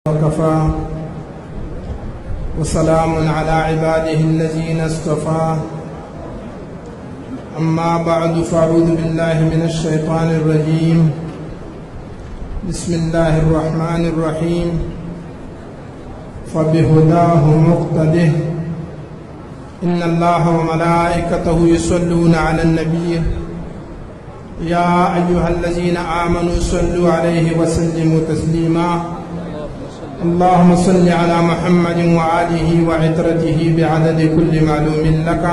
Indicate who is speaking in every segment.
Speaker 1: وكفى وسلام على عباده الذين اصطفى أما بعد فأعوذ بالله من الشيطان الرجيم بسم الله الرحمن الرحيم فبهداه مقتده إن الله وملائكته يصلون على النبي يا أيها الذين آمنوا صلوا عليه وسلموا تسليما اللهم صل على محمد وآله وعترته بعدد كل معلوم لك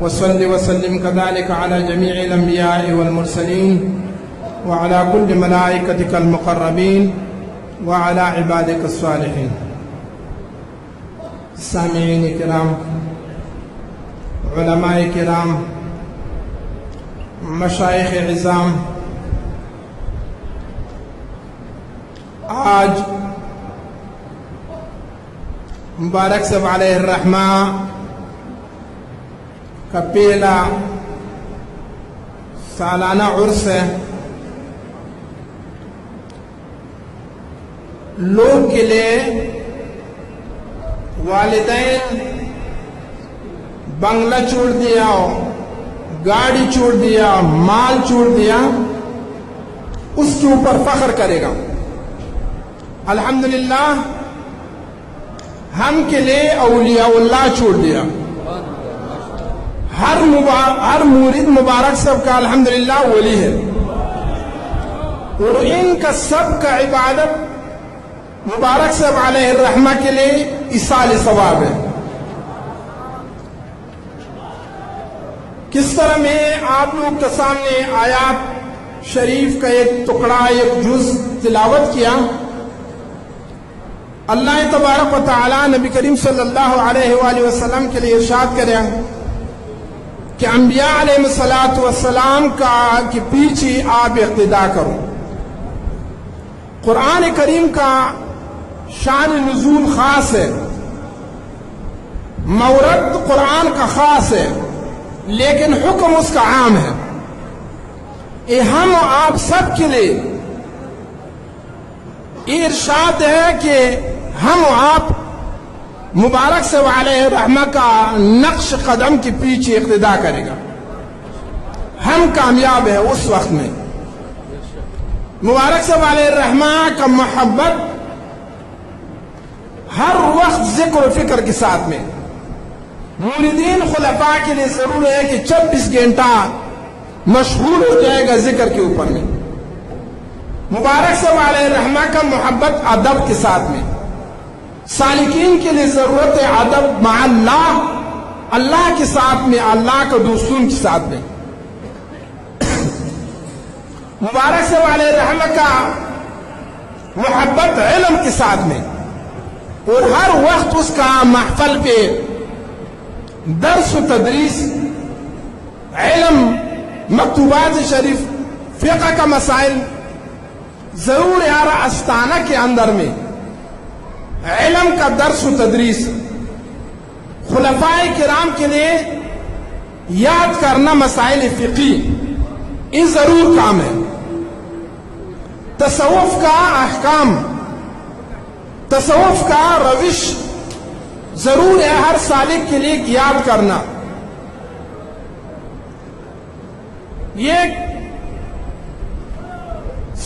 Speaker 1: وصل وسلم كذلك على جميع الأنبياء والمرسلين وعلى كل ملائكتك المقربين وعلى عبادك الصالحين. سامعین کرام، علماء کرام، مشائخ عظام، آج مبارک صاحب علیہ الرحمہ کا پہلا سالانہ عرس ہے. لوگ کے لیے والدین بنگلہ چھوڑ دیا، گاڑی چھوڑ دیا، مال چھوڑ دیا، اس کے اوپر فخر کرے گا. الحمدللہ ہم کے لیے اولیاء اللہ چھوڑ دیا. ہر مرید مبارک سب کا الحمدللہ ولی ہے، اور ان کا سب کا عبادت مبارک صاحب علیہ الرحمہ کے لیے ایصال ثواب ہے. کس طرح میں آپ لوگ کے سامنے آیات شریف کا ایک ٹکڑا، ایک جز تلاوت کیا. اللہ تبارک و تعالی نبی کریم صلی اللہ علیہ وآلہ وسلم کے لیے ارشاد کرے کہ انبیاء علیہ السلام کے پیچھے آپ اقتدا کرو. قرآن کریم کا شان نزول خاص ہے، مورد قرآن کا خاص ہے، لیکن حکم اس کا عام ہے. یہ ہم آپ سب کے لیے یہ ارشاد ہے کہ ہم آپ مبارک صاحب علیہ الرحمہ کا نقش قدم کے پیچھے اقتدا کرے گا. ہم کامیاب ہیں اس وقت میں. مبارک صاحب علیہ الرحمہ کا محبت ہر وقت ذکر و فکر کے ساتھ میں. موریدین خلفاء کے لیے ضرور ہے کہ 24 گھنٹہ مشغول ہو جائے گا ذکر کے اوپر میں. مبارک صاحب علیہ الرحمہ کا محبت ادب کے ساتھ میں. سالکین کے لیے ضرورت ہے ادب مع اللہ، اللہ کے ساتھ میں، اللہ کے دوستوں کے ساتھ میں. مبارک صاحب علیہ الرحمہ کا محبت علم کے ساتھ میں، اور ہر وقت اس کا محفل پہ درس و تدریس، علم، مکتوبات شریف، فقہ کا مسائل ضرور ہے. ہر استانہ کے اندر میں علم کا درس و تدریس، خلفاء کرام کے لیے یاد کرنا مسائل فقہی، یہ ضرور کام ہے. تصوف کا احکام، تصوف کا روش ضرور ہے ہر سالک کے لیے یاد کرنا. یہ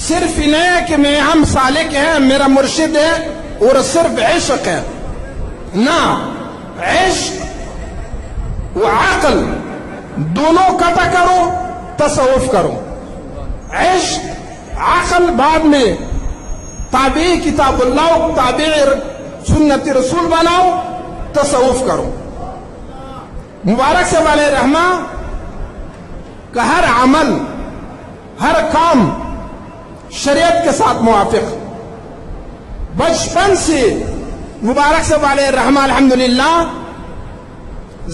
Speaker 1: صرف نہیں ہے کہ میں ہم سالک ہیں، میرا مرشد ہے اور صرف عشق ہے. نہ، عشق و عقل دونوں کٹا کرو، تصوف کرو. عشق عقل بعد میں تابع کتاب اللہ، تابع سنت رسول بناؤ، تصوف کرو. مبارک صاحب علیہ الرحمہ کا ہر عمل، ہر کام شریعت کے ساتھ موافق. بچپن سے مبارک صاحب علیہ الرحمہ الحمدللہ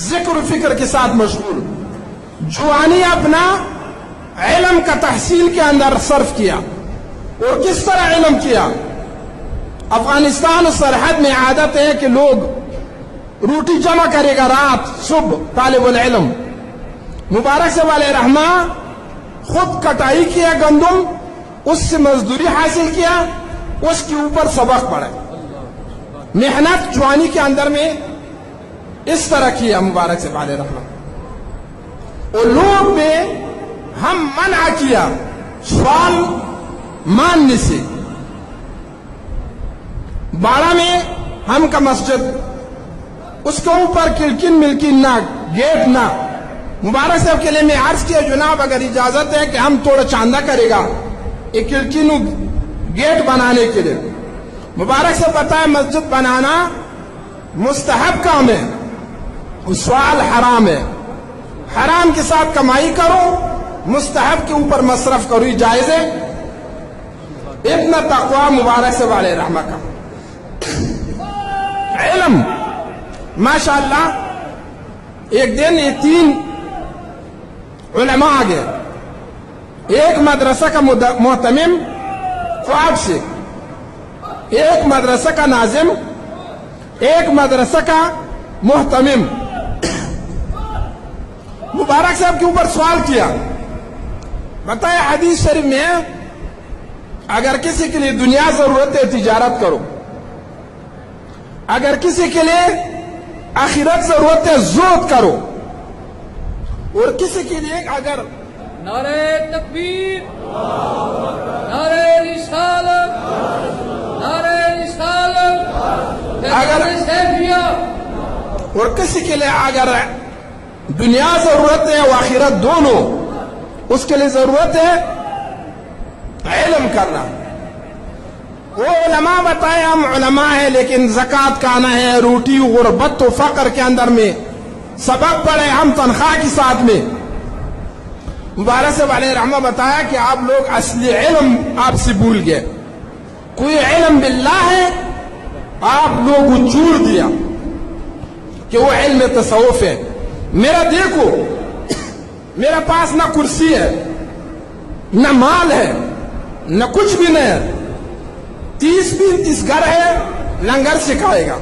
Speaker 1: ذکر و فکر کے ساتھ مشغول. جوانی اپنا علم کا تحصیل کے اندر صرف کیا. اور کس طرح علم کیا؟ افغانستان سرحد میں عادت ہے کہ لوگ روٹی جمع کرے گا رات صبح طالب العلم. مبارک صاحب علیہ الرحمہ خود کٹائی کیا گندم، اس سے مزدوری حاصل کیا، उसके ऊपर सबक पढ़े। मेहनत जवानी के अंदर में इस तरह किया मुबारक साहब अलैहि रहमत। और लोग में हम मना किया सवाल मानने से। बाड़ा में हम का मस्जिद, उसके ऊपर किलकिन मिलकिन ना, गेट ना। मुबारक साहब के लिए मैं अर्ज किया जनाब अगर इजाजत है कि हम थोड़ा चांदा करेगा एक किलकिन गेट बनाने के लिए। मुबारक साहब बताया मस्जिद बनाना मुस्तहब काम है, सवाल हराम है। हराम के साथ कमाई करो, मुस्तहब के ऊपर मसरफ करो, ये जायज है। इतना तकवा मुबारक साहब अलैहि रहमत का इल्म माशाअल्लाह। एक दिन ये 3 उलमा आ गए, एक मदरसा का मोहतमिम ख्वाब से, एक मदरसा का नाजिम, एक मदरसा का मोहतमिम। मुबारक साहब के ऊपर सवाल किया, बताया हदीस शरीफ में अगर किसी के लिए दुनिया जरूरत है तिजारत करो, अगर किसी के लिए आखिरत जरूरत है ज़ुहद करो, और किसी के लिए अगर
Speaker 2: नारे तकबीर, नारे रिसालत, नारे रिसालत,
Speaker 1: अगर
Speaker 2: सैफिया,
Speaker 1: और किसी के लिए अगर दुनिया जरूरत है और आखिरत दोनों, उसके लिए जरूरत है इल्म करना। वो उलमा बताए हम उलमा है लेकिन ज़कात का आना है, रोटी गुर्बत और फक्र के अंदर में सबक पढ़े हम तनख्वाह के साथ में। मुबारक साहब अलैहि रहमत बताया कि आप लोग असली इल्म आपसे भूल गए। कोई इल्म बिल्लाह है आप लोग छोड़ दिया कि वो इल्म तसव्वुफ है। मेरा देखो, मेरा पास ना कुर्सी है, न माल है, न कुछ भी नहीं है। 30-35 घर है, लंगर सिखाएगा।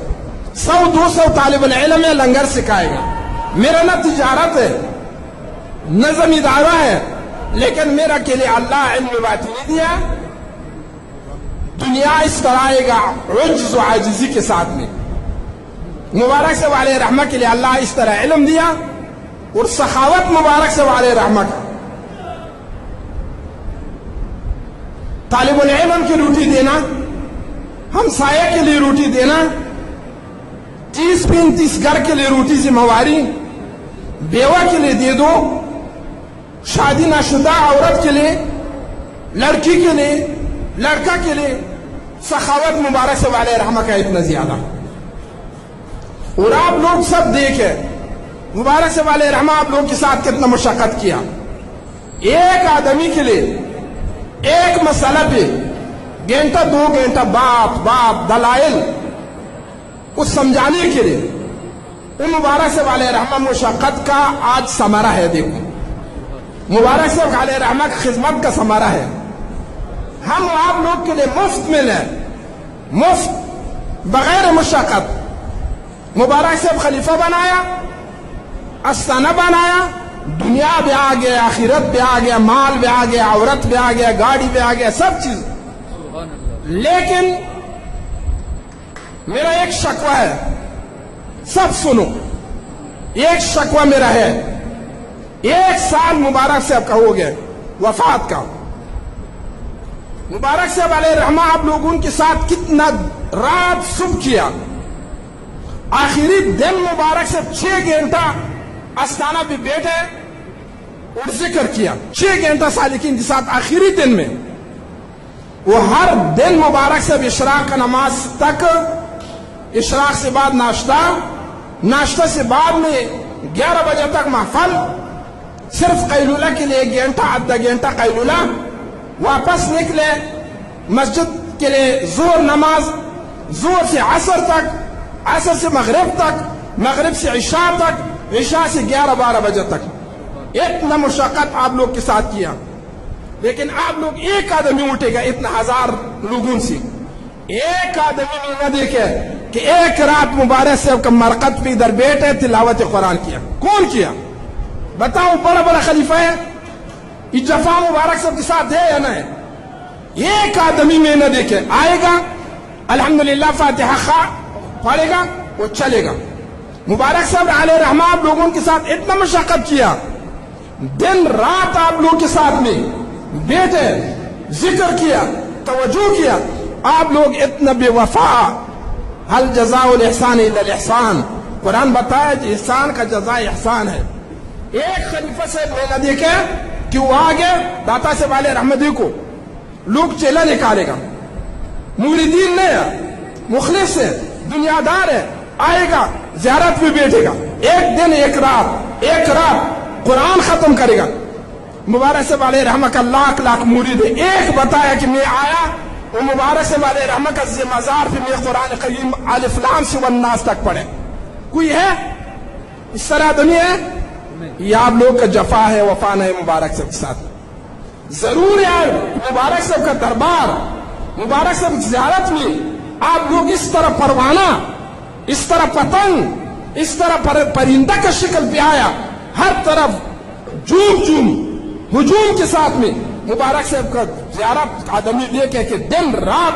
Speaker 1: 100-200 तालिब इल्म है, लंगर सिखाएगा। मेरा ना तिजारत है, न जमींदारा है, लेकिन मेरा के लिए अल्लाह इल्म बातिनी दिया। दुनिया इस तरह आएगा उज्ज व आजिज़ी के साथ में। मुबारक साहब अलैहि रहमत के लिए अल्लाह इस तरह इल्म दिया और सखावत मुबारक साहब अलैहि रहमत का। तालिबुल इल्म की रोटी देना, हमसाया के लिए रोटी देना, 30-35 घर के लिए रोटी जिम्मेवारी, बेवा के लिए दे दो, शादी नाशुदा औरत के लिए, लड़की के लिए, लड़का के लिए, सखावत मुबारक साहब अलैहि रहमत का इतना ज्यादा। और आप लोग सब देखे मुबारक साहब अलैहि रहमत आप लोग के साथ कितना मुशक्कत किया। एक आदमी के लिए एक मसला पे घंटा 2 घंटा बात दलाइल उस समझाने के लिए, वो मुबारक साहब अलैहि रहमत मुशक्कत का आज समारा है। देखो मुबारक साहब अलैहि रहमत खिदमत का समारा है। हम आप लोग के लिए मुफ्त मिले, मुफ्त बगैर मुशक्कत। मुबारक साहब खलीफा बनाया, आस्थाना बनाया, दुनिया भी आ गया, आखिरत भी आ गया, माल भी आ गया, औरत भी आ गया, गाड़ी भी आ गया, सब चीज। लेकिन मेरा एक शकवा है, सब सुनो, एक शकवा मेरा है। 1 साल मुबारक साहब का हो गया वफात का। मुबारक साहब अलैहि रहमत आप लोगों के साथ कितना रात सुबह किया। आखिरी दिन मुबारक साहब 6 घंटा आस्थाना पे बैठे और जिक्र किया। 6 घंटा सालिकीन के साथ आखिरी दिन में। वो हर दिन मुबारक साहब इशराक का नमाज तक, इशराक से बाद नाश्ता, नाश्ता से बाद में 11 बजे तक महफल, सिर्फ कैलूला के लिए 1 घंटा आधा घंटा कैलूला, वापस निकले मस्जिद के लिए जोर नमाज, जोर से असर तक, असर से मगरिब तक, मगरिब से इशा तक, इशा से 11-12 बजे तक। इतना मुशक्कत आप लोग के साथ किया। लेकिन आप लोग एक आदमी उठेगा इतना 1000 लोगों से, एक आदमी ने न देखे कि एक रात मुबारक साहब का मरकत पे इधर बैठे तिलावत कुरान किया। कौन किया बताओ? बड़ा बड़ा खलीफा है, ये जफा मुबारक साहब के साथ है या नहीं? एक आदमी में न देखे, आएगा अल्हम्दुलिल्लाह फातिहा खा पढ़ेगा वो चलेगा। मुबारक साहब आले रहमा आप लोगों के साथ इतना मशक्कत किया, दिन रात आप लोगों के साथ में बैठे, जिक्र किया, तवज्जो किया, आप लोग इतना बेवफा। हल जज़ाउल इहसान इल्लल इहसान, कुरान बताया कि एहसान का जज़ा एहसान है। एक खलीफा से लेना देखे कि वो आगे दाता से वाले रहमदी को लोग चेला निकालेगा, मुरीदीन नहीं है, मुखलिस है, दुनियादार है, आएगा ज़ियारत में बैठेगा, एक दिन एक रात कुरान खत्म करेगा। मुबारक से वाले रहमत का लाख लाख मुरीद है, एक बताया कि मैं आया वो मुबारक से वाले रहमत का मज़ार पे मैं कुरान करीम अलिफ लाम से वन्नास तक पढ़े। कोई है इस तरह दुनिया है? ये आप लोग का जफा है, वफा नहीं मुबारक साहब के साथ। जरूर यार मुबारक साहब का दरबार, मुबारक साहब ज़ियारत में आप लोग इस तरह परवाना, इस तरह पतंग, इस तरह परिंदा का शक्ल पे आया, हर तरफ जूम हुजूम के साथ में मुबारक साहब का ज़ियारत आदमी लेके के दिन रात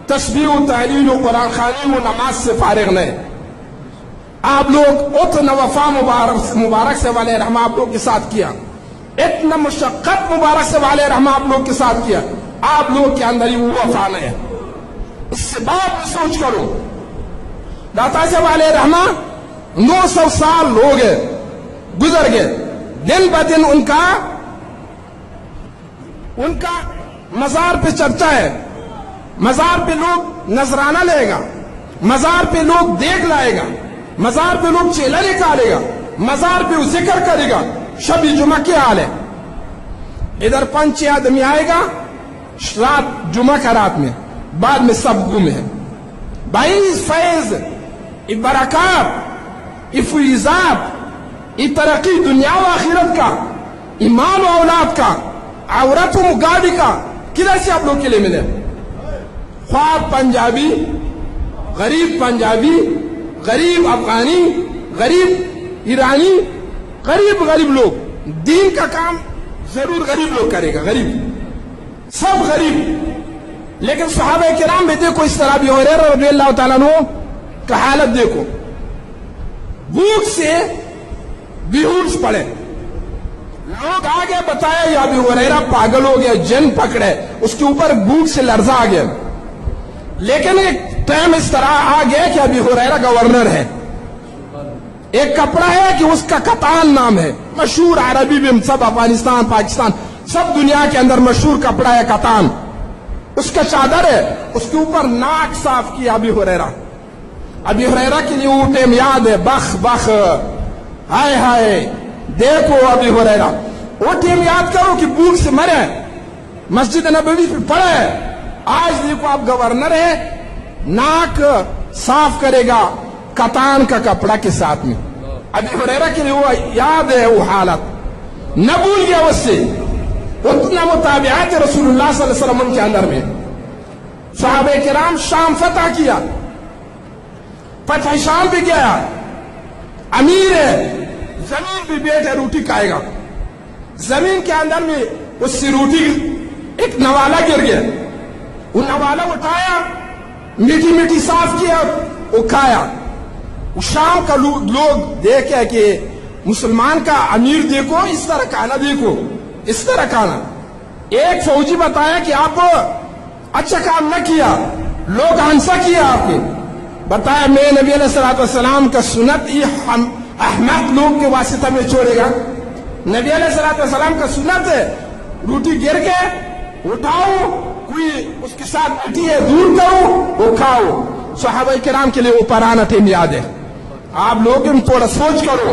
Speaker 1: तस्बीह तहलील कुरान खानी व नमाज से फारिग नहीं। आप लोग उतना वफा मुबारक से वाले रहमा आप लोग के साथ किया, इतना मुशक्कत मुबारक से वाले रहमा आप लोग के साथ किया, आप लोग के अंदर ही वो वफा नहीं है। इससे बात सोच करो, दाता से वाले रहमा 900 साल हो गए, गुजर गए, दिन ब दिन उनका मजार पे चर्चा है, मजार पे लोग नजराना लेगा, मजार पे लोग देख लाएगा, मजार पे लोग चेला निकालेगा, मजार पे जिक्र करेगा। शबी जुमा के हाल है, इधर 5 आदमी आएगा रात जुमा का रात में, बाद में सब गुम है। भाई फैज, बरकत, फैजात, तरक्की दुनिया व आखिरत का, ईमान व औलाद का, औरत व गाड़ी का किधर से आप लोग के लिए मिले? ख्वाब पंजाबी, गरीब अफगानी, गरीब ईरानी, गरीब लोग, दीन का काम जरूर गरीब लोग करेगा, गरीब सब गरीब। लेकिन सहाबा किराम में देखो इस तरह भी हुरैरा रज़ियल्लाहु ताला अन्हु का हालत देखो, भूख से बेहोश पड़े, लोग आगे बताया या अबू हुरैरा पागल हो गया, जन पकड़े, उसके ऊपर भूख से लर्जा आ गया। लेकिन एक टाइम इस तरह आ गया कि अबू हुरैरा गवर्नर है, एक कपड़ा है कि उसका कतान नाम है, मशहूर अरबी में सब अफगानिस्तान पाकिस्तान सब दुनिया के अंदर मशहूर कपड़ा है कतान, उसका चादर है, उसके ऊपर नाक साफ किया अबू हुरैरा। अबू हुरैरा के लिए वो टाइम याद है, बख हाय हाय, देखो अबू हुरैरा वो टाइम याद करो कि भूख से मरे, मस्जिद नबवी पे पड़े। आज देखो आप गवर्नर है, नाक साफ करेगा कतान का कपड़ा के साथ में। अबू हुरैरा के लिए वो याद है, वो हालत न भूल गया उससे, उतना मुताबियात रसूलुल्लाह सल्लल्लाहु अलैहि वसल्लम के अंदर में। सहाबे किराम शाम फतह किया, फतह शाम भी गया, अमीर है, जमीन पे बैठे रोटी खाएगा, जमीन के अंदर में उससे रोटी एक नवाला गिर गया, वो नवाला उठाया, मीठी साफ किया, वो खाया। वो शाम का लोग देखे कि मुसलमान का अमीर देखो, इस तरह खाना देखो, इस तरह खाना। एक फौजी बताया कि आप अच्छा काम न किया, लोग हंसा किया आपके, बताया मैं नबी अलैहिस्सलातु वस्सलाम का सुन्नत ही हम अहमद लोग के वास्ते में छोड़ेगा। नबी अलैहिस्सलातु वस्सलाम का सुन्नत है, रोटी गिर के उठाओ, कोई उसके साथ मीठी है दूर करो, वो खाओ। सहाबा किराम के लिए वो पराना टाइम याद है। आप लोग थोड़ा सोच करो,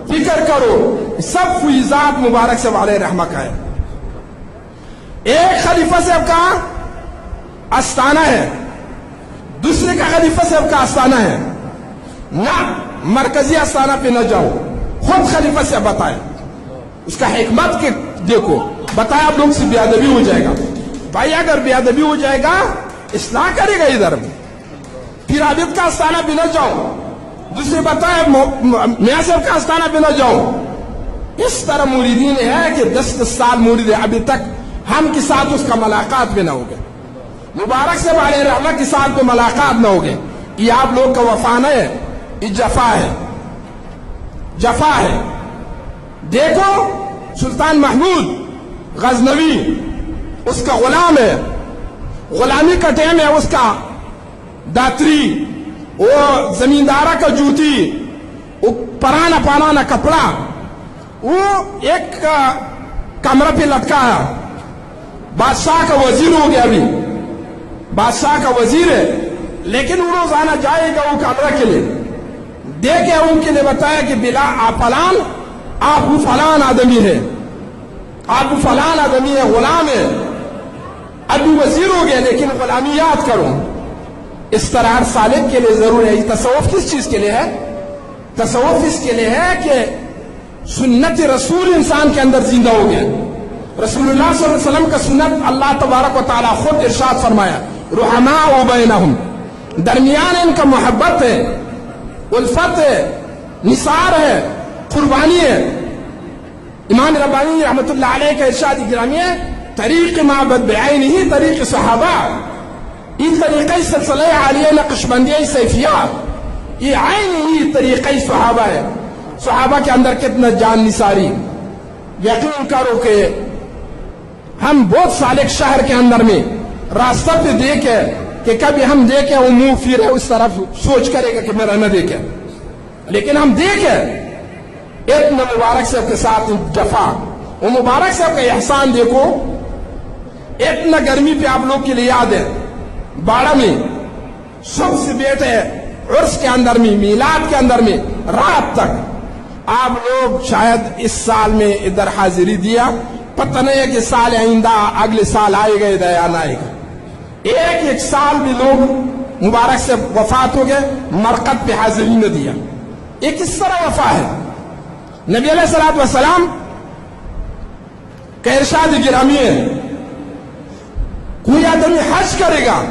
Speaker 1: फिक्र करो, सब फैजात मुबारक से वाले रहमा का है। एक खलीफा साहब का आस्थाना है, दूसरे का खलीफा साहब का आस्थाना है ना, मरकजी आस्थाना पे न जाओ, खुद खलीफा साहब बताए, उसका हिकमत के देखो, बताया आप लोग से बेअदबी हो जाएगा। भाई अगर बेअदबी हो जाएगा इस्लाह करेगा इधर, फिर आबिद का आस्थाना पे न जाओ, दूसरे बताए मियां साहब का आस्थाना पे न जाओ। इस तरह मुरीदीन है कि 10 साल मुरीद है, अभी तक ہم کے ساتھ اس کا ملاقات بھی نہ ہوگا، مبارک صاحب علیہ رحمہ کے ساتھ بھی ملاقات نہ ہوگی. یہ آپ لوگ کا وفا نہیں ہے، یہ جفا ہے، جفا ہے. دیکھو سلطان محمود غزنوی اس کا غلام ہے، غلامی کا ٹائم ہے اس کا داتری، وہ زمیندارہ کا جوتی، وہ پرانا پرانا کپڑا، وہ ایک کمرہ پہ لٹکایا. بادشاہ کا وزیر ہو گیا، ابھی بادشاہ کا وزیر ہے، لیکن وہ روزانہ جائے گا وہ کمرہ کے لیے، دیکھے ان کے لیے بتایا کہ بلا آپ فلان، آپ وہ فلان آدمی ہے، آپ وہ فلان آدمی ہے، غلام ہے، ابھی وزیر ہو گیا لیکن غلامی یاد کرو. اس طرح ہر سالک کے لیے ضرور ہے. تصوف کس چیز کے لیے ہے؟ تصوف اس کے لیے ہے کہ سنت رسول انسان کے اندر زندہ ہو گیا. رسول اللہ صلی اللہ علیہ وسلم کا سنت اللہ تبارک و تعالیٰ خود ارشاد فرمایا، رحماء بینہم، درمیان ان کا محبت ہے، الفت ہے، نثار ہے، قربانی ہے. امام ربانی رحمت اللہ علیہ کا ارشاد گرامی ہے، طریق معبد بعینہ طریق صحابہ. یہ طریقہ سلسلہ عالیہ نقشبندیہ سیفیہ، یہ عین ہی طریقہ صحابہ ہے. صحابہ کے اندر کتنا جان نثاری. یقین کرو کہ ہم بہت سالک شہر کے اندر میں راستہ پہ دیکھے کہ کبھی ہم دیکھے وہ منہ پھرے اس طرف سوچ کرے گا کہ میرا نہ دیکھے، لیکن ہم دیکھے اتنا مبارک صاحب کے ساتھ جفا. وہ مبارک صاحب کا احسان دیکھو، اتنا گرمی پہ آپ لوگ کے لیے یاد ہے، باڑہ میں صبح سے بیٹھے عرس کے اندر میں، میلاد کے اندر میں، رات تک. آپ لوگ شاید اس سال میں ادھر حاضری دیا، پتہ نہیں ہے کہ سال آئندہ اگلے سال آئے گا ادھر یا نہ آئے گا. ایک سال بھی لوگ مبارک سے وفات ہو گئے، مرقد پہ حاضری نہ دیا. یہ کس طرح وفا ہے؟ نبی علیہ الصلوۃ والسلام کا ارشاد گرامی ہے، کوئی آدمی حج کرے گا،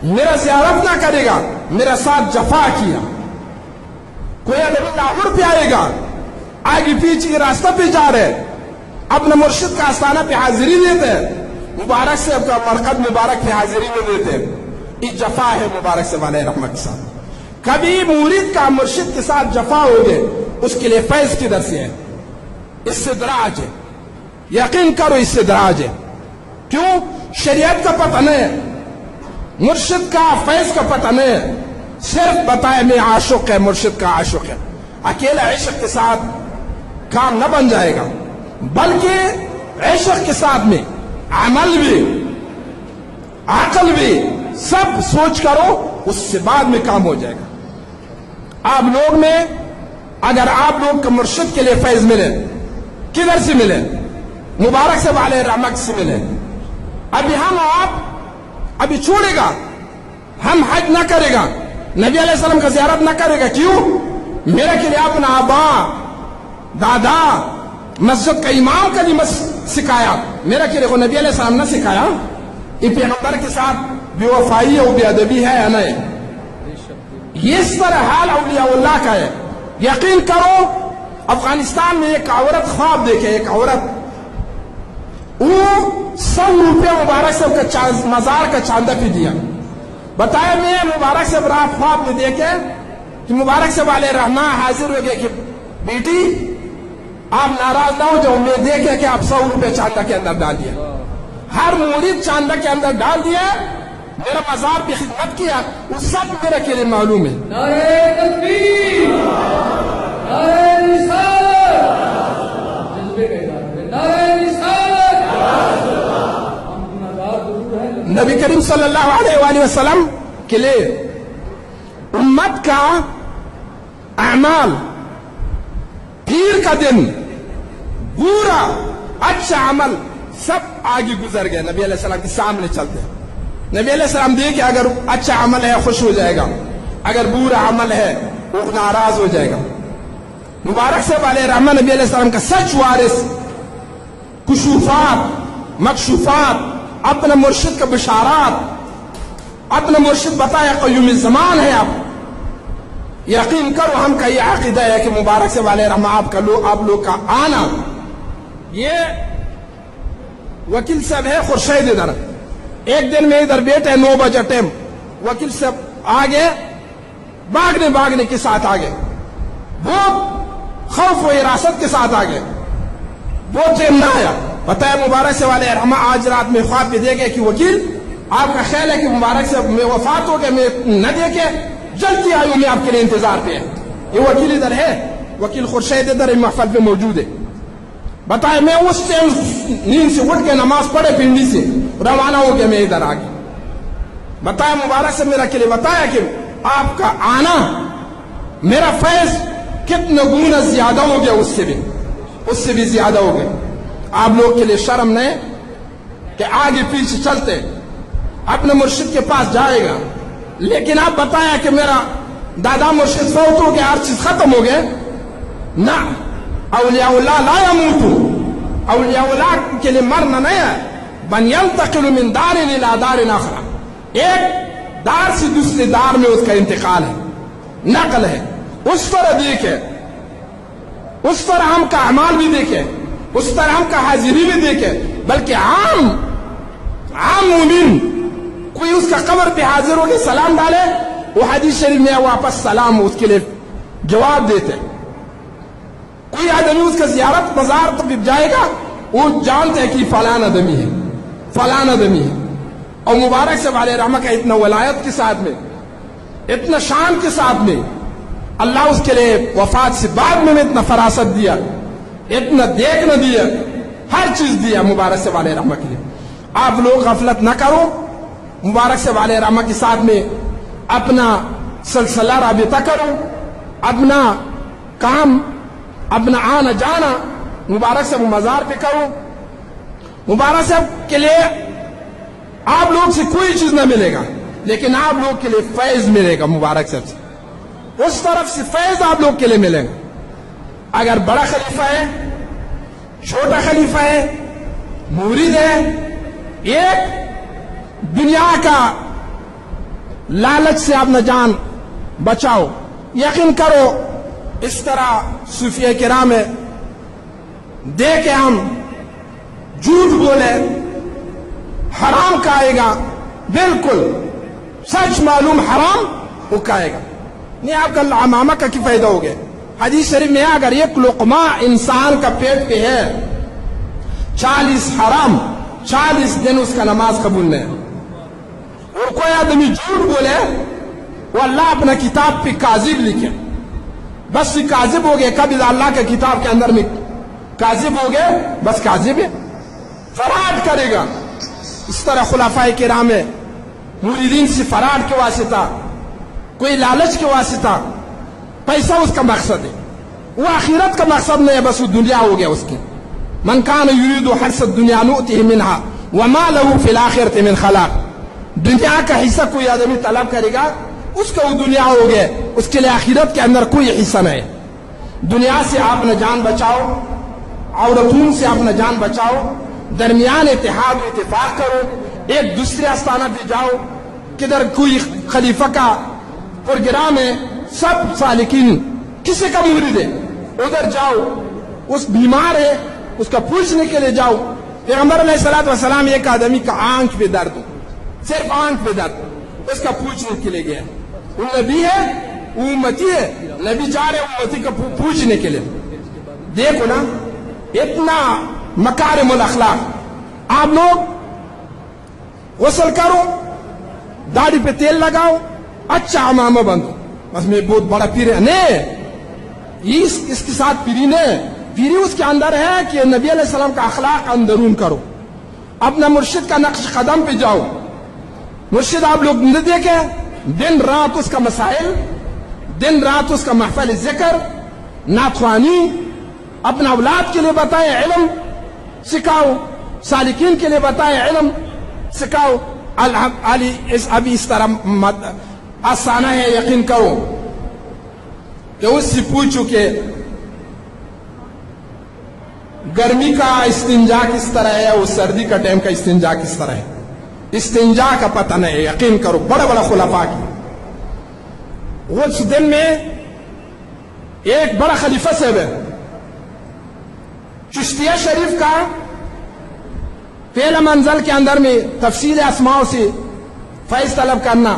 Speaker 1: میرا زیارت نہ کرے گا، میرا ساتھ جفا کیا. کوئی آدمی لاہور پہ آئے گا، آگے پیچھے راستہ پہ جا رہے، اپنے مرشد کا آستانہ پہ حاضری دیتے ہیں، مبارک سے کا مرقد مبارک پہ حاضری میں دیتے ہیں. یہ جفا ہے مبارک سے علیہ رحمہ کے ساتھ. کبھی مرید کا مرشد کے ساتھ جفا ہو گئے، اس کے لیے فیض کدھر سے ہے؟ استدراج ہے. یقین کرو استدراج ہے. کیوں؟ شریعت کا پتہ نہیں ہے، مرشد کا فیض کا پتہ نہیں ہے، صرف بتائے میں عاشق ہے، مرشد کا عاشق ہے. اکیلا عشق کے ساتھ کام نہ بن جائے گا، بلکہ عشق کے ساتھ میں عمل بھی، عقل بھی، سب سوچ کرو، اس سے بعد میں کام ہو جائے گا. آپ لوگ میں اگر آپ لوگ کا مرشد کے لیے فیض ملے، کدھر سے ملے؟ مبارک سے علیہ رحمت سے ملے. ابھی ہم آپ ابھی چھوڑے گا، ہم حج نہ کرے گا، نبی علیہ السلام کا زیارت نہ کرے گا. کیوں؟ میرے کے لیے اپنا آبا دادا مسجد کا امام کا نہیں سکھایا، میرا کے لیے نبی علیہ السلام نہ سکھایا. یہ پیغمبر کے ساتھ بے وفائی ہے، بے ادبی ہے یا نہیں؟ یہ اس طرح حال اولیاء اللہ کا ہے. یقین کرو افغانستان میں ایک عورت خواب دیکھے، ایک عورت وہ 100 روپے مبارک صاحب کا مزار کا چاندہ پہ دیا. بتایا میں مبارک صاحب رات خواب میں دیکھے کہ مبارک صاحب علیہ رحمہ حاضر ہو گئے کہ بیٹی آپ ناراض نہ ہو جاؤ، میں دیکھے کہ آپ 100 روپے چاندہ کے اندر ڈال دیا. ہر مرید چاندہ کے اندر ڈال دیا، میرا مزار کی خدمت کیا، وہ سب میرے کے لیے معلوم ہے.
Speaker 2: نعرہ تکبیر، نعرہ رسالت، جذبے کا اظہار ہے، نعرہ رسالت. ہم گناہگار ضرور ہیں.
Speaker 1: نبی کریم صلی اللہ علیہ وآلہ وسلم کے لیے امت کا اعمال، پیر کا دن، برا اچھا عمل سب آگے گزر گئے، نبی علیہ السلام کے سامنے چلتے. نبی علیہ السلام دیکھے اگر اچھا عمل ہے خوش ہو جائے گا، اگر برا عمل ہے وہ ناراض ہو جائے گا. مبارک صاحب علیہ رحمہ نبی علیہ السلام کا سچ وارث، کشوفات، مکشوفات، اپنے مرشد کا بشارات، اپنے مرشد بتایا قیوم الزمان ہے. آپ یقین کرو ہم کا یہ عقیدہ ہے کہ مبارک صاحب علیہ رحمہ آپ لوگ کا آنا یہ वकील साहब है खुर्शीद इधर, एक दिन में इधर बैठे 9 बजे टाइम, वकील साहब आगे भागने के साथ आगे, बहुत खौफ व हिरासत के साथ आगे, बहुत टाइम ना आया। बताया मुबारक से वाले हम आज रात में ख्वाब में देखे कि वकील आपका ख्याल है कि मुबारक से मैं वफात हो गया, मैं न देखे जल्दी आयु में आपके लिए इंतजार पे है। ये वकील इधर है, वकील खुर्शीद इधर महफल पे मौजूद है। बताए मैं उस टाइम नींद से उठ के नमाज पढ़े पिंडी से रवाना हो गया, मैं इधर आ गया। बताया मुबारक से मेरा के लिए बताया कि आपका आना मेरा फैज कितना गुना ज्यादा हो गया, उससे भी ज्यादा हो गया। आप लोग के लिए शर्म नहीं कि आगे पीछे चलते अपने मुर्शिद के पास जाएगा, लेकिन आप बताया कि मेरा दादा मुर्शिद फौत हो गया, हर चीज खत्म हो गया ना। औलियाउल्लाह ला यमूतू, औलियाउल्लाह के लिए मरना नहीं है। बन यंतकिलु मिन दारिन इला दारिन आखरा, एक दार से दूसरे दार में उसका इंतकाल है, नकल है। उस तरह देखे, उस तरह हम का अमाल भी देखे, उस तरह हम का हाजिरी भी देखे, बल्कि आम मुमिन कोई उसका कब्र पे हाजिर होकर सलाम डाले, वो हदीस शरीफ में वापस सलाम उसके लिए जवाब देते। कोई आदमी उसका जियारत मजार तक जाएगा, वो जानते हैं कि फलाना आदमी है, फलाना आदमी है। और मुबारक से वाले रहमा का इतना वलायत के साथ में, इतना शान के साथ में अल्लाह उसके लिए वफात से बाद में इतना फरासत दिया, इतना देखना दिया, हर चीज दिया मुबारक से वाले रहमा के लिए। आप लोग गफलत न करो, मुबारक से वाले रहमा के साथ में अपना सिलसिला राबिता करो, अपना काम, अपना आना जाना मुबारक से मजार पे करो। मुबारक साहब के लिए आप लोग से कोई चीज ना मिलेगा, लेकिन आप लोग के लिए फैज मिलेगा मुबारक साहब से, उस तरफ से फैज आप लोग के लिए मिलेगा। अगर बड़ा खलीफा है, छोटा खलीफा है, मुरीद है, एक दुनिया का लालच से अपना जान बचाओ। यकीन करो इस तरह सूफिया किराम में देखे हम झूठ बोले हराम खाएगा, बिल्कुल सच मालूम हराम वो खाएगा, नहीं आपका अमामा का क्या फायदा हो गया। हदीस शरीफ में अगर एक लुकमा इंसान का पेट पे है, 40 हराम, 40 दिन उसका नमाज कबूल नहीं। और कोई आदमी झूठ बोले, वो अल्लाह अपना किताब पे काजिब लिखे, बस ये काजिब हो गए, कभी अल्लाह के किताब के अंदर में काजिब हो गए, बस काजिब है, फराड करेगा। इस तरह खुलाफाए किराम में मुरीदीन से फराड के वास्ता, कोई लालच के वास्ता, पैसा उसका मकसद है, वो आखिरत का मकसद नहीं है, बस वो दुनिया हो गया उसकी। मन कान युरीदु हर्स दुनिया नुतिहि मिनहा वमा लहू फिल आखिरति मिन खलाक, दुनिया का हिस्सा कोई आदमी तलब करेगा, उसका वो दुनिया हो गया, उसके लिए आखिरत के अंदर कोई हिस्सा नहीं। दुनिया से अपना जान बचाओ, औरतों से अपना जान बचाओ, दरमियान इत्तेहाद इत्तेफाक करो, एक दूसरे आस्थाना पे जाओ, किधर कोई खलीफा का प्रोग्राम है, सब सालिकीन किसी का मुरीद है उधर जाओ, उस बीमार है उसका पूछने के लिए जाओ। पैगंबर अलैहिस्सलातु वस्सलाम एक आदमी का आंख पे दर्द, सिर्फ आंख पे दर्द, उसका पूछने के लिए गया। वो नबी है, वो उम्मती है, नबी जा रहे उम्मती का पूछने के लिए। देखो ना इतना मकारिमुल अखलाक। आप लोग गुस्ल करो, दाढ़ी पे तेल लगाओ, अच्छा अमामा बंधो, बस मैं बहुत बड़ा पीर है नहीं, इसके साथ पीरी नहीं, पीरी उसके अंदर है कि नबी अलैहिस्सलाम का अखलाक अंदरून करो, अपना मुर्शिद का नक्श कदम पे जाओ। मुर्शिद आप लोग न देखे, दिन रात उसका मसाइल, दिन रात उसका महफिल जिक्र, नाथवानी, अपना औलाद के लिए बताए इल्म सिखाओ, सालिकीन के लिए बताए इल्म सिखाओ। अभी इस तरह आसाना है, यकीन करो कि उससे पूछो कि गर्मी का इस्तिंजा किस तरह है और सर्दी का टाइम का इस्तिंजा किस तरह है, इस्तिंजा का पता नहीं है। यकीन करो बड़ा बड़ा खुलाफा की, उस दिन में एक बड़ा खलीफा साहब है चिश्तिया शरीफ का, پہلا منزل کے اندر میں تفصیل اسماء سے فیض طلب کرنا،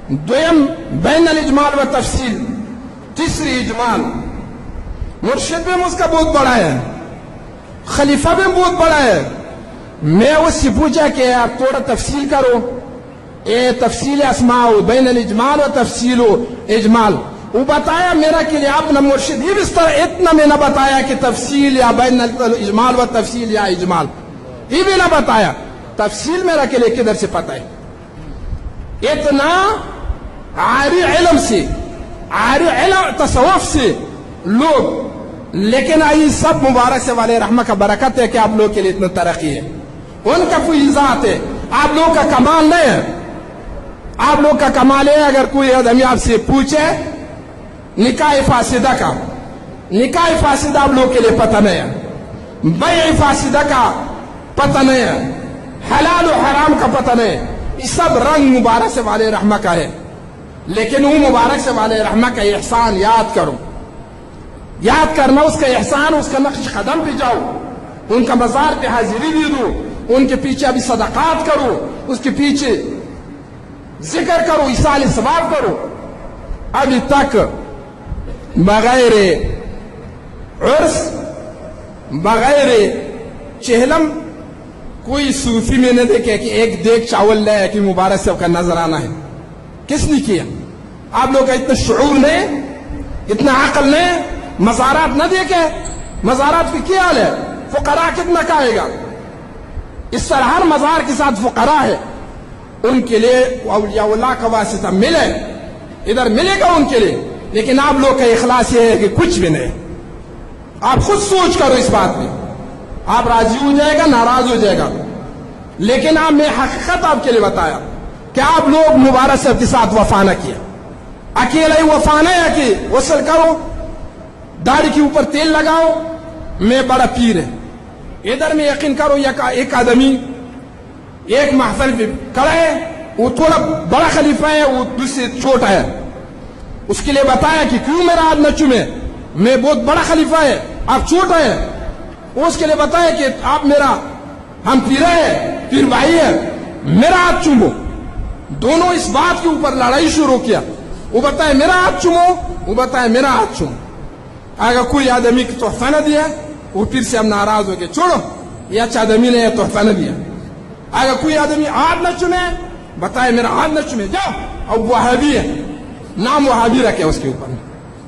Speaker 1: دویم بین الاجمال و تفصیل، تیسری اجمال۔ مرشد بھی اس کا بہت بڑا ہے، خلیفہ بھی بہت بڑا ہے۔ میں اس سے پوچھا کہ آپ تھوڑا تفصیل کرو، اے تفصیل اسماء بین الاجمال و تفصیل و اجمال۔ وہ بتایا میرا کہ اپنا مرشد یہ بھی اس طرح اتنا میں نہ بتایا کہ تفصیل یا بین الاجمال و تفصیل یا اجمال، یہ بھی نہ بتایا۔ تفصیل میرا کے لیے کدھر سے پتہ ہے؟ اتنا عاری علم سے، عاری علم تصوف سے لوگ، لیکن آئی سب مبارک سے والے رحمہ کا برکت ہے کہ آپ لوگ کے لیے اتنا ترقی ہے، ان کا کوئی ذات ہے، آپ لوگ کا کمال نہیں ہے۔ آپ لوگ کا کمال ہے اگر کوئی آدمی آپ سے پوچھے نکاح فاسدہ کا، نکاح فاسدہ آپ لوگ کے لیے پتہ نہیں ہے، بیع فاسدہ کا پتہ نہیں ہے، حلال و حرام کا پتہ نہیں ہے، یہ سب رنگ مبارک سے والے رحمہ کا ہے۔ لیکن وہ مبارک سے والے رحمہ کا احسان یاد کرو، یاد کرنا اس کا احسان، اس کا نقش قدم پہ جاؤ، ان کا مزار پہ حاضری دے دو، ان کے پیچھے ابھی صدقات کرو، اس کے پیچھے ذکر کرو، ایصال ثواب کرو۔ ابھی تک بغیر عرس، بغیر چہلم کوئی صوفی میں نے دیکھا کہ ایک دیگ چاول لے کہ مبارک صاحب کا نظرانہ ہے، کس نے کیا؟ آپ لوگ کا اتنا شعور نہیں، اتنا عقل نہیں، مزارات نہ دیکھے، مزارات کی کیا حال ہے؟ فقراء کتنا کہے گا؟ اس طرح ہر مزار کے ساتھ فقراء ہے، ان کے لیے اولیاء اللہ کا واسطہ ملے، ادھر ملے گا ان کے لیے، لیکن آپ لوگ کا اخلاص یہ ہے کہ کچھ بھی نہیں۔ آپ خود سوچ کرو اس بات میں، آپ راضی ہو جائے گا، ناراض ہو جائے گا، لیکن آپ میں حقیقت آپ کے لیے بتایا کہ آپ لوگ مبارک صاحب کے ساتھ وفا نہ کیا، اکیلا ہی وفا نہیں ہے کہ وصل کرو، داڑھی کے اوپر تیل لگاؤ، میں بڑا پیر ہے۔ ادھر میں یقین کرو ایک آدمی ایک محفل پہ کھڑا ہے، وہ تھوڑا بڑا خلیفہ ہے، وہ دوسرے چھوٹا ہے، اس کے لیے بتایا کہ کیوں میرا ہاتھ نہ چومے، میں بہت بڑا خلیفہ ہے، آپ چھوٹا ہے۔ وہ اس کے لیے بتایا کہ آپ میرا، ہم پیر ہے، پیر بھائی ہے، میرا ہاتھ چومو۔ دونوں اس بات کے اوپر لڑائی شروع کیا، وہ بتائے میرا ہاتھ چومو، وہ بتائے میرا ہاتھ چومو۔ اگر کوئی آدمی کی تحفہ نہ دیا، وہ پھر سے ہم ناراض ہو گئے، چھوڑو یہ اچھا آدمی نے تحفہ نہ دیا۔ اگر کوئی آدمی ہاتھ نہ چومے، بتائے میرا ہاتھ نہ چومے، جاؤ، اب وہابی ہے، نام وہابی رکھے اس کے اوپر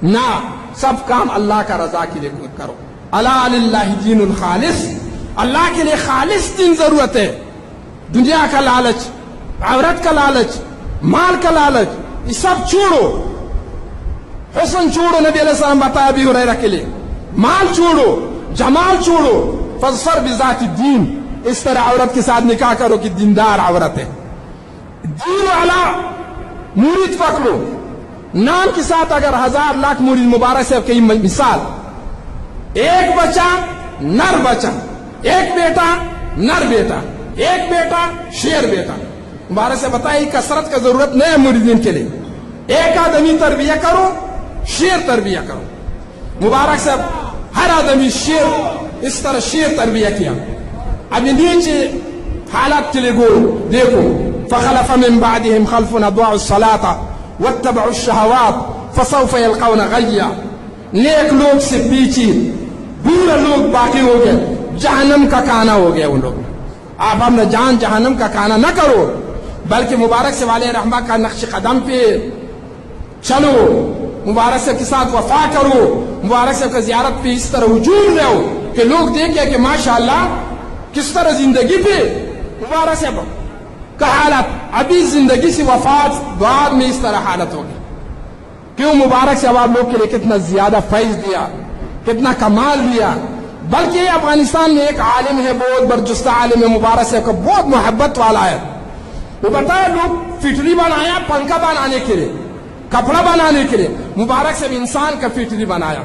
Speaker 1: نہ، سب کام اللہ کا رضا کے لیے کرو۔ الا للہ دین الخالص، اللہ کے لیے خالص دین ضرورت ہے۔ دنیا کا لالچ، عورت کا لالچ، مال کا لالچ، یہ سب چھوڑو، حسن چھوڑو، نبی علیہ السلام بتایا ابی ہریرہ کے لیے، مال چھوڑو، جمال چھوڑو، فاظفر بذات الدین، اس طرح عورت کے ساتھ نکاح کرو کہ دیندار عورت ہے، دین والا مرید پکڑو۔ نام کے ساتھ اگر 1000 لاکھ مرید مبارک سے کئی مثال، ایک بچہ نر بچہ، ایک بیٹا نر بیٹا، ایک بیٹا شیر بیٹا، مبارک سے بتائی کثرت کا ضرورت نہیں ہے مریدین کے لیے، ایک آدمی تربیہ کرو، شیر تربیہ کرو۔ مبارک صاحب ہر آدمی شیر، اس طرح شیر تربیہ کیا۔ ابھی نیچے حالات کے لیے دیکھو، فخلف من بعدهم خلف اضاعوا الصلاة واتبعوا الشهوات فسوف يلقون غیا، نیک لوگ سے پیچھے برے لوگ باقی ہو گئے، جہنم کا کانا ہو گیا۔ ان لوگ آپ اپنا جان جہنم کا کانا نہ کرو، بلکہ مبارک سے والے رحمہ کا نقش قدم پہ چلو، مبارک صاحب کے ساتھ وفا کرو، مبارک صاحب کا زیارت پہ اس طرح ہجوم رہو کہ لوگ دیکھیں کہ ماشاءاللہ کس طرح زندگی پہ مبارک صاحب کا حالت، ابھی زندگی سے وفات بعد میں اس طرح حالت ہوگی۔ کیوں؟ مبارک صاحب آپ لوگ کے لیے کتنا زیادہ فیض دیا، کتنا کمال دیا۔ بلکہ افغانستان میں ایک عالم ہے، بہت برجستہ عالم ہے، مبارک صاحب کا بہت محبت والا ہے، وہ بتایا لوگ فٹری بنایا پنکھا بنانے کے لیے، کپڑا بنانے کے لیے، مبارک صاحب انسان کا فٹری بنایا،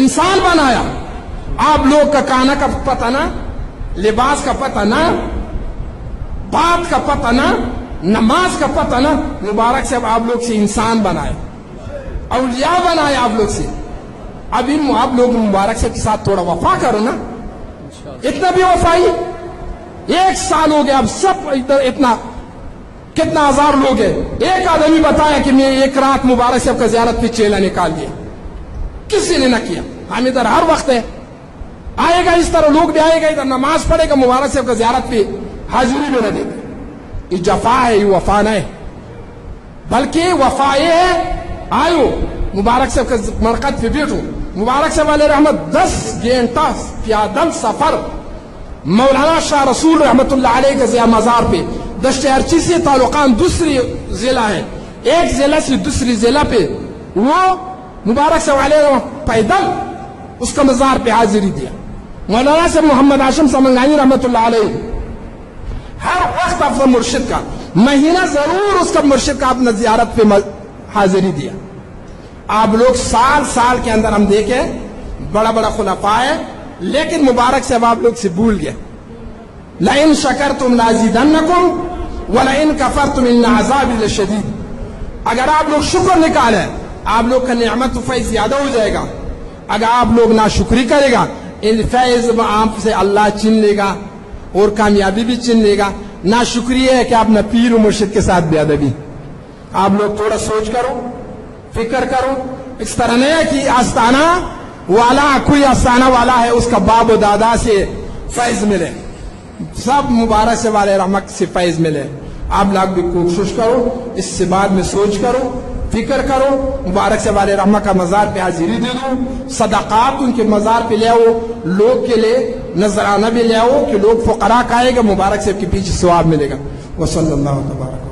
Speaker 1: انسان بنایا۔ آپ لوگ کا کھانا کا پتہ نہ، لباس کا پتہ نہ، بات کا پتہ نہ، نماز کا پتہ نہ، مبارک صاحب آپ لوگ سے انسان بنائے، اولیاء بنائے آپ لوگ سے۔ اب آپ لوگ مبارک صاحب کے ساتھ تھوڑا وفا کرو نا، اتنا بھی وفائی 1 साल हो गया, अब सब इधर इतना कितना हजार लोग हैं, एक आदमी बताया कि मैं एक रात मुबारक साहब का जियारत पे चेला निकाल दिया, किसी ने ना किया। हम इधर हर वक्त है, आएगा इस तरह लोग भी आएगा इधर, नमाज पढ़ेगा, मुबारक साहब का जियारत पे हाजिरी भी न देगा। ये जफा है, ये वफा नहीं, बल्कि वफा ये है आयो मुबारक साहब के मरकज पे बैठो। मुबारक साहब वाले रहमत 10 घंटा प्यादल सफर मौलाना शाह रसूल रहमतुल्लाह अलैह के मजार पे दश्त अर्ची से ताल्लुकान दूसरी जिला है, एक जिला से दूसरी जिला पे वो मुबारक साहब वाले पैदल उसका मजार पे हाजिरी दिया। मौलाना साहब मोहम्मद आशम समंगानी रहमतुल्लाह अलैह हर वक्त अपना मुर्शिद का महीना जरूर उसका मुर्शिद का अपना जियारत पे हाजिरी दिया। आप लोग साल साल के अंदर हम देखे बड़ा बड़ा खुलाफा है, लेकिन मुबारक साहब आप लोग से भूल गए। लइन शकरतुम लाज़िदन्नकुम व लइन कफरतुम इन्न अज़ाबी लशदीद। अगर आप लोग शुक्र निकाले आप लोग का नियामत फैज ज्यादा हो जाएगा, अगर आप लोग नाशुक्री करेगा इन फैज आपसे अल्लाह छीन लेगा और कामयाबी भी छीन लेगा। नाशुक्री है कि आप न पीर और मुर्शिद के साथ बेअदबी। आप लोग थोड़ा सोच करो, फिक्र करो, इस तरह नहीं है कि आस्ताना वाला कोई आस्ताना वाला है उसका बाप और दादा से फैज मिले, सब मुबारक से वाले रहमत से फैज मिले। आप लोग भी कोशिश करो, इससे बाद में सोच करो, फिक्र करो, मुबारक से वाले रहमत का मजार पे हाजिरी दे दो, सदाकात उनके मजार पे ले आओ, लोग के लिए नजराना भी ले आओ कि लोग फुकरा खाएगा, मुबारक से के पीछे सवाब मिलेगा। वसल्लल्लाहु तबारक।